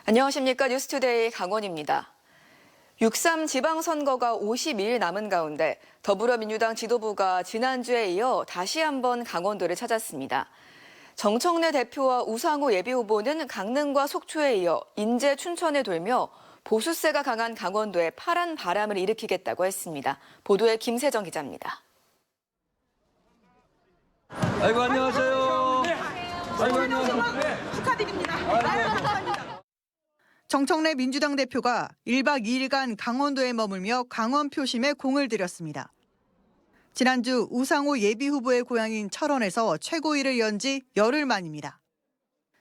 안녕하십니까. 뉴스투데이 강원입니다. 6.3 지방선거가 52일 남은 가운데 더불어민주당 지도부가 지난주에 이어 다시 한번 강원도를 찾았습니다. 정청래 대표와 우상호 예비후보는 강릉과 속초에 이어 인제, 춘천에 돌며 보수세가 강한 강원도에 파란 바람을 일으키겠다고 했습니다. 보도에 김세정 기자입니다. 아이고 안녕하세요. 아이고 안녕하세요. 축하드립니다. 정청래 민주당 대표가 1박 2일간 강원도에 머물며 강원 표심에 공을 들였습니다. 지난주 우상호 예비후보의 고향인 철원에서 최고위를 연 지 열흘 만입니다.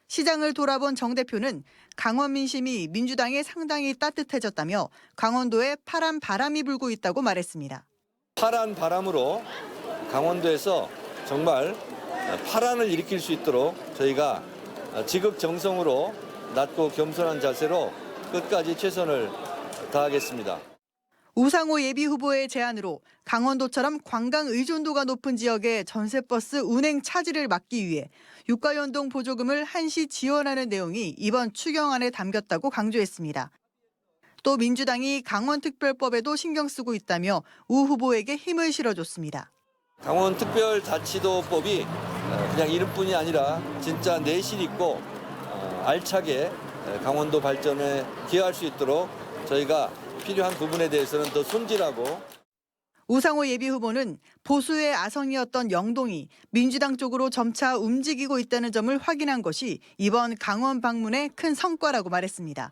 시장을 돌아본 정 대표는 강원 민심이 민주당에 상당히 따뜻해졌다며 강원도에 파란 바람이 불고 있다고 말했습니다. 파란 바람으로 강원도에서 정말 파란을 일으킬 수 있도록 저희가 지극정성으로 낮고 겸손한 자세로 끝까지 최선을 다하겠습니다. 우상호 예비후보의 제안으로 강원도처럼 관광 의존도가 높은 지역의 전세버스 운행 차질을 막기 위해 유가연동 보조금을 한시 지원하는 내용이 이번 추경안에 담겼다고 강조했습니다. 또 민주당이 강원특별법에도 신경 쓰고 있다며 우 후보에게 힘을 실어줬습니다. 강원특별자치도법이 그냥 이름뿐이 아니라 진짜 내실 있고 알차게 강원도 발전에 기여할 수 있도록 저희가 필요한 부분에 대해서는 더 손질하고. 우상호 예비후보는 보수의 아성이었던 영동이 민주당 쪽으로 점차 움직이고 있다는 점을 확인한 것이 이번 강원 방문의 큰 성과라고 말했습니다.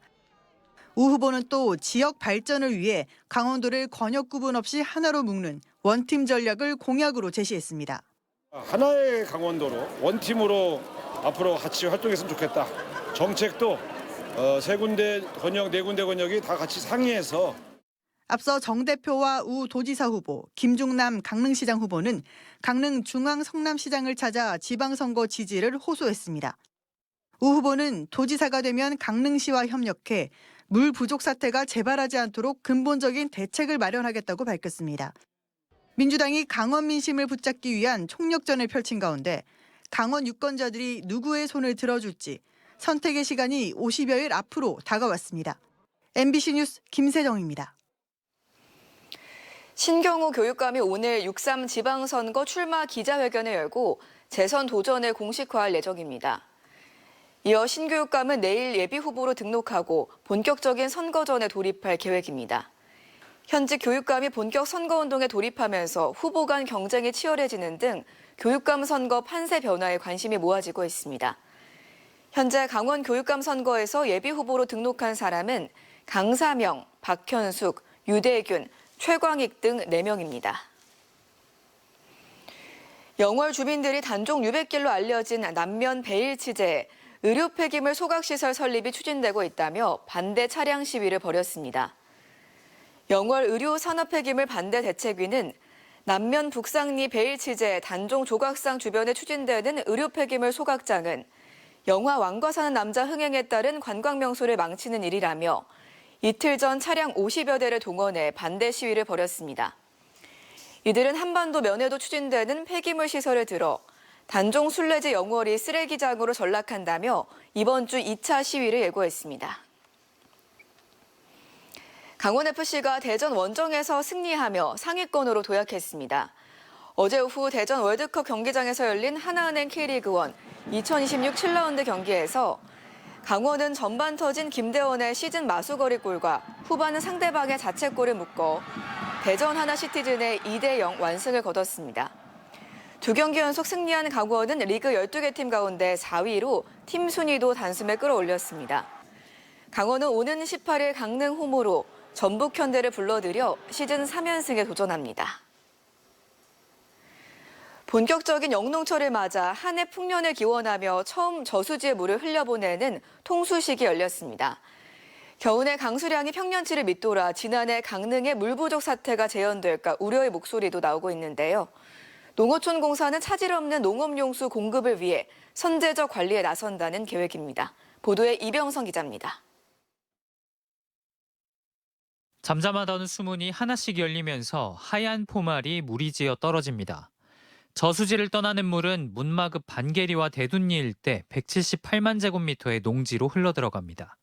우 후보는 또 지역 발전을 위해 강원도를 권역 구분 없이 하나로 묶는 원팀 전략을 공약으로 제시했습니다. 하나의 강원도로 원팀으로 앞으로 같이 활동했으면 좋겠다. 정책도 세 군데 권역, 네 군데 권역이 다 같이 상의해서. 앞서 정 대표와 우 도지사 후보, 김중남 강릉시장 후보는 강릉 중앙 성남시장을 찾아 지방선거 지지를 호소했습니다. 우 후보는 도지사가 되면 강릉시와 협력해 물 부족 사태가 재발하지 않도록 근본적인 대책을 마련하겠다고 밝혔습니다. 민주당이 강원 민심을 붙잡기 위한 총력전을 펼친 가운데 강원 유권자들이 누구의 손을 들어줄지 선택의 시간이 50여일 앞으로 다가왔습니다. MBC 뉴스 김세정입니다. 신경호 교육감이 오늘 6.3 지방선거 출마 기자회견을 열고 재선 도전을 공식화할 예정입니다. 이어 신 교육감은 내일 예비후보로 등록하고 본격적인 선거전에 돌입할 계획입니다. 현직 교육감이 본격 선거운동에 돌입하면서 후보 간 경쟁이 치열해지는 등 교육감 선거 판세 변화에 관심이 모아지고 있습니다. 현재 강원 교육감 선거에서 예비후보로 등록한 사람은 강사명, 박현숙, 유대균, 최광익 등 4명입니다. 영월 주민들이 단종 600길로 알려진 남면 배일치제에 의료 폐기물 소각시설 설립이 추진되고 있다며 반대 차량 시위를 벌였습니다. 영월 의료산업폐기물 반대 대책위는 남면 북상리 배일치제 단종 조각상 주변에 추진되는 의료 폐기물 소각장은 영화 왕과 사는 남자 흥행에 따른 관광 명소를 망치는 일이라며 이틀 전 차량 50여 대를 동원해 반대 시위를 벌였습니다. 이들은 한반도 면에도 추진되는 폐기물 시설을 들어 단종 순례지 영월이 쓰레기장으로 전락한다며 이번 주 2차 시위를 예고했습니다. 강원FC가 대전 원정에서 승리하며 상위권으로 도약했습니다. 어제 오후 대전 월드컵 경기장에서 열린 하나은행 K리그1 2026 7라운드 경기에서 강원은 전반 터진 김대원의 시즌 마수거리 골과 후반은 상대방의 자책골을 묶어 대전 하나시티즌의 2대0 완승을 거뒀습니다. 두 경기 연속 승리한 강원은 리그 12개 팀 가운데 4위로 팀 순위도 단숨에 끌어올렸습니다. 강원은 오는 18일 강릉 홈으로 전북 현대를 불러들여 시즌 3연승에 도전합니다. 본격적인 영농철을 맞아 한 해 풍년을 기원하며 처음 저수지에 물을 흘려보내는 통수식이 열렸습니다. 겨우내 강수량이 평년치를 밑돌아 지난해 강릉의 물 부족 사태가 재현될까 우려의 목소리도 나오고 있는데요. 농어촌공사는 차질 없는 농업용수 공급을 위해 선제적 관리에 나선다는 계획입니다. 보도에 이병성 기자입니다. 잠잠하던 수문이 하나씩 열리면서 하얀 포말이 무리지어 떨어집니다. 저수지를 떠나는 물은 문마급 반계리와 대둔리 일대 178만 제곱미터의 농지로 흘러들어갑니다.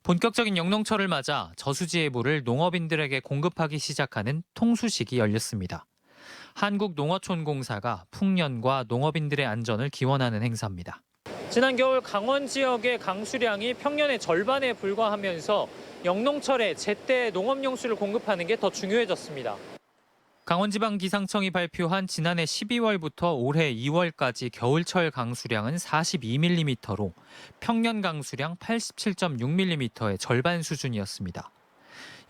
본격적인 영농철을 맞아 저수지의 물을 농업인들에게 공급하기 시작하는 통수식이 열렸습니다. 한국농어촌공사가 풍년과 농업인들의 안전을 기원하는 행사입니다. 지난 겨울 강원 지역의 강수량이 평년의 절반에 불과하면서 영농철에 제때 농업용수를 공급하는 게 더 중요해졌습니다. 강원지방기상청이 발표한 지난해 12월부터 올해 2월까지 겨울철 강수량은 42mm로 평년 강수량 87.6mm의 절반 수준이었습니다.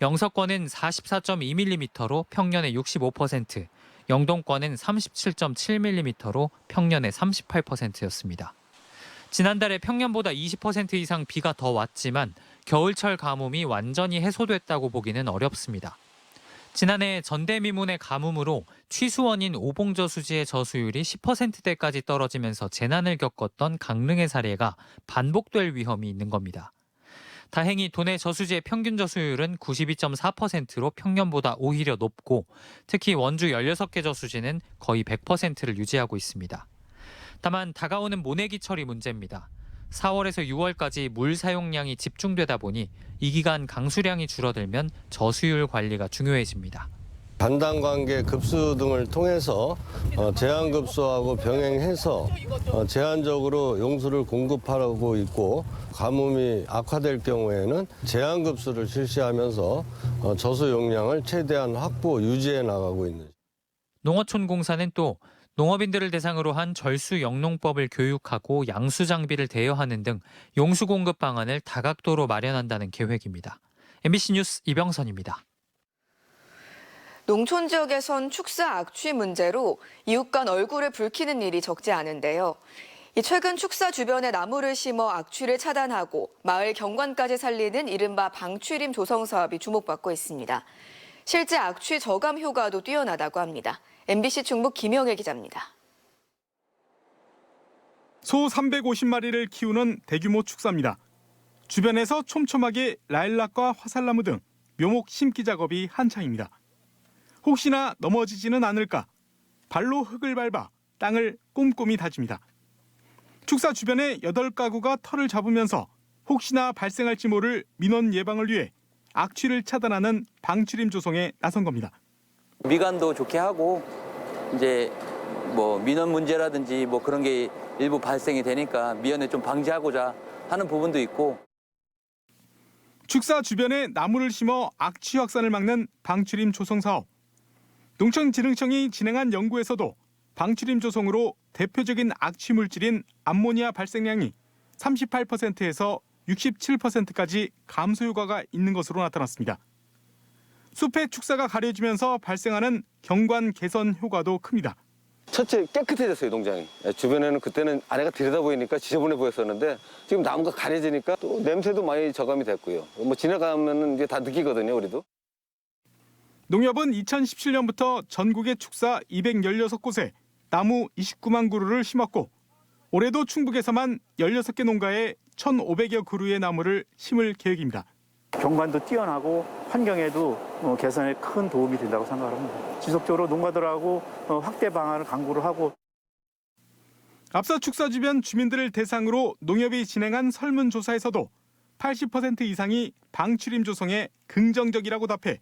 영서권은 44.2mm로 평년의 65%, 영동권은 37.7mm로 평년의 38%였습니다. 지난달에 평년보다 20% 이상 비가 더 왔지만 겨울철 가뭄이 완전히 해소됐다고 보기는 어렵습니다. 지난해 전대미문의 가뭄으로 취수원인 오봉저수지의 저수율이 10%대까지 떨어지면서 재난을 겪었던 강릉의 사례가 반복될 위험이 있는 겁니다. 다행히 도내 저수지의 평균 저수율은 92.4%로 평년보다 오히려 높고 특히 원주 16개 저수지는 거의 100%를 유지하고 있습니다. 다만 다가오는 모내기 처리 문제입니다. 4월에서 6월까지 물 사용량이 집중되다 보니 이 기간 강수량이 줄어들면 저수율 관리가 중요해집니다. 반단관계 급수 등을 통해서 제한급수하고 병행해서 제한적으로 용수를 공급하고 있고 가뭄이 악화될 경우에는 제한급수를 실시하면서 저수 용량을 최대한 확보 유지해 나가고 있는. 농어촌공사는 또 농업인들을 대상으로 한 절수 영농법을 교육하고 양수 장비를 대여하는 등 용수 공급 방안을 다각도로 마련한다는 계획입니다. MBC 뉴스 이병선입니다. 농촌 지역에선 축사 악취 문제로 이웃 간 얼굴을 붉히는 일이 적지 않은데요. 최근 축사 주변에 나무를 심어 악취를 차단하고 마을 경관까지 살리는 이른바 방취림 조성 사업이 주목받고 있습니다. 실제 악취 저감 효과도 뛰어나다고 합니다. MBC 충북 김영애 기자입니다. 소 350마리를 키우는 대규모 축사입니다. 주변에서 촘촘하게 라일락과 화살나무 등 묘목 심기 작업이 한창입니다. 혹시나 넘어지지는 않을까 발로 흙을 밟아 땅을 꼼꼼히 다집니다. 축사 주변에 8가구가 터를 잡으면서 혹시나 발생할지 모를 민원 예방을 위해 악취를 차단하는 방취림 조성에 나선 겁니다. 미관도 좋게 하고 이제 민원 문제라든지 그런 게 일부 발생이 되니까 미연에 좀 방지하고자 하는 부분도 있고. 축사 주변에 나무를 심어 악취 확산을 막는 방취림 조성 사업. 농촌진흥청이 진행한 연구에서도 방취림 조성으로 대표적인 악취 물질인 암모니아 발생량이 38%에서 67%까지 감소 효과가 있는 것으로 나타났습니다. 숲의 축사가 가려지면서 발생하는 경관 개선 효과도 큽니다. 첫째 깨끗해졌어요, 농장이. 주변에는 그때는 아래가 들여다 보이니까 지저분해 보였었는데 지금 나무가 가려지니까 또 냄새도 많이 저감이 됐고요. 지나가면은 이제 다 느끼거든요, 우리도. 농협은 2017년부터 전국의 축사 216곳에 나무 29만 그루를 심었고 올해도 충북에서만 16개 농가에 1,500여 그루의 나무를 심을 계획입니다. 경관도 뛰어나고 환경에도 개선에 큰 도움이 된다고 생각합니다. 지속적으로 농가들하고 확대 방안을 강구를 하고. 앞서 축사 주변 주민들을 대상으로 농협이 진행한 설문조사에서도 80% 이상이 방취림 조성에 긍정적이라고 답해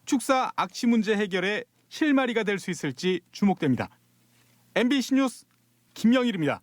축사 악취 문제 해결에 실마리가 될 수 있을지 주목됩니다. MBC 뉴스 김영일입니다.